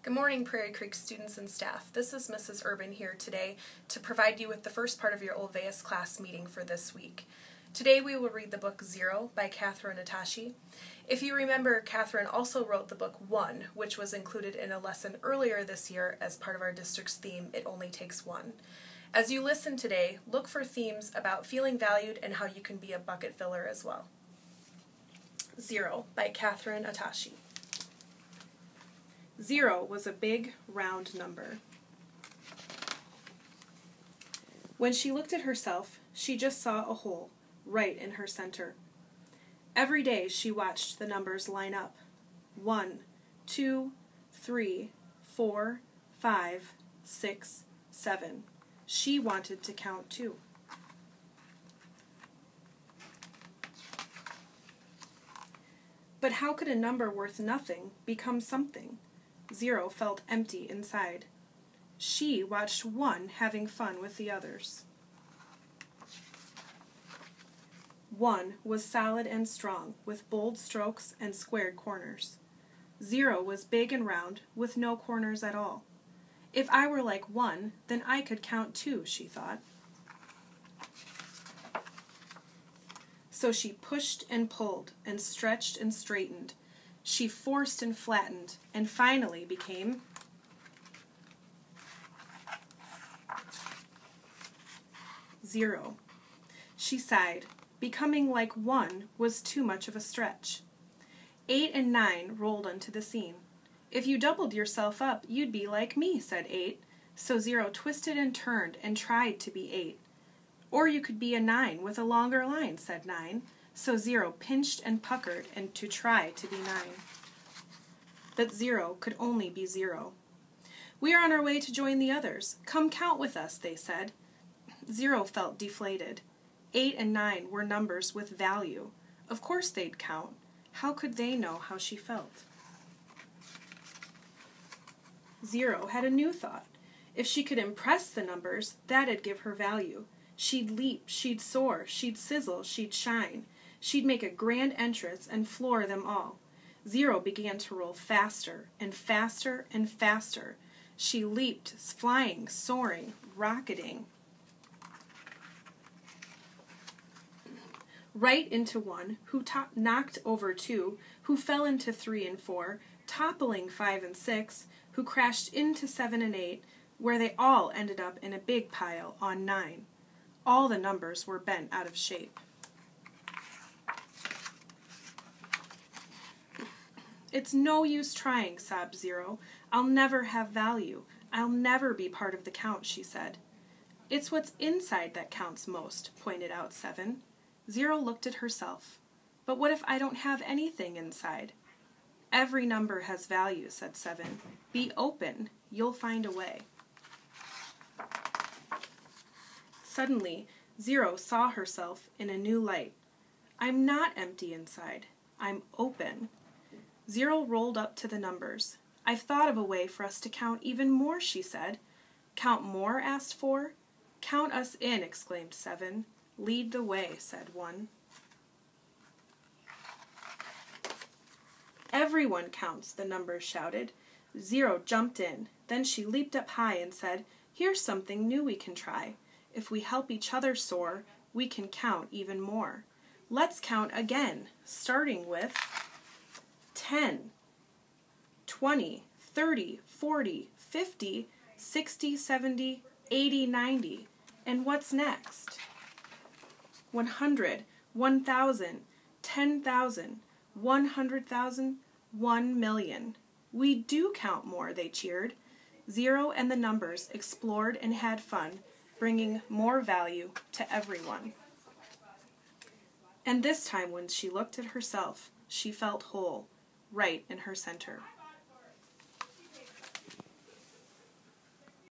Good morning, Prairie Creek students and staff. This is Mrs. Urban here today to provide you with the first part of your Olveus class meeting for this week. Today we will read the book Zero by Catherine Otoshi. If you remember, Catherine also wrote the book One, which was included in a lesson earlier this year as part of our district's theme, It Only Takes One. As you listen today, look for themes about feeling valued and how you can be a bucket filler as well. Zero by Catherine Otoshi. Zero was a big, round number. When she looked at herself, she just saw a hole right in her center. Every day she watched the numbers line up. 1, 2, 3, 4, 5, 6, 7. She wanted to count too. But how could a number worth nothing become something? Zero felt empty inside. She watched one having fun with the others. One was solid and strong, with bold strokes and squared corners. Zero was big and round, with no corners at all. If I were like one, then I could count too, she thought. So she pushed and pulled and stretched and straightened. She forced and flattened, and finally became zero. She sighed. Becoming like one was too much of a stretch. 8 and 9 rolled onto the scene. If you doubled yourself up, you'd be like me, said 8. So Zero twisted and turned and tried to be 8. Or you could be a 9 with a longer line, said 9. So Zero pinched and puckered and to try to be 9. But Zero could only be 0. We are on our way to join the others. Come count with us, they said. Zero felt deflated. 8 and 9 were numbers with value. Of course they'd count. How could they know how she felt? Zero had a new thought. If she could impress the numbers, that'd give her value. She'd leap, she'd soar, she'd sizzle, she'd shine. She'd make a grand entrance and floor them all. Zero began to roll faster and faster and faster. She leaped, flying, soaring, rocketing. Right into one, who knocked over 2, who fell into 3 and 4, toppling 5 and 6, who crashed into 7 and 8, where they all ended up in a big pile on 9. All the numbers were bent out of shape. It's no use trying, sobbed Zero. I'll never have value. I'll never be part of the count, she said. It's what's inside that counts most, pointed out 7. Zero looked at herself. But what if I don't have anything inside? Every number has value, said 7. Be open. You'll find a way. Suddenly, Zero saw herself in a new light. I'm not empty inside. I'm open. Zero rolled up to the numbers. I've thought of a way for us to count even more, she said. Count more, asked 4. Count us in, exclaimed 7. Lead the way, said 1. Everyone counts, the numbers shouted. Zero jumped in. Then she leaped up high and said, Here's something new we can try. If we help each other soar, we can count even more. Let's count again, starting with 10, 20, 30, 40, 50, 60, 70, 80, 90. And what's next? 100, 1,000, 10,000, 100,000, 1,000,000. We do count more, they cheered. Zero and the numbers explored and had fun, bringing more value to everyone. And this time when she looked at herself, she felt whole, right in her center.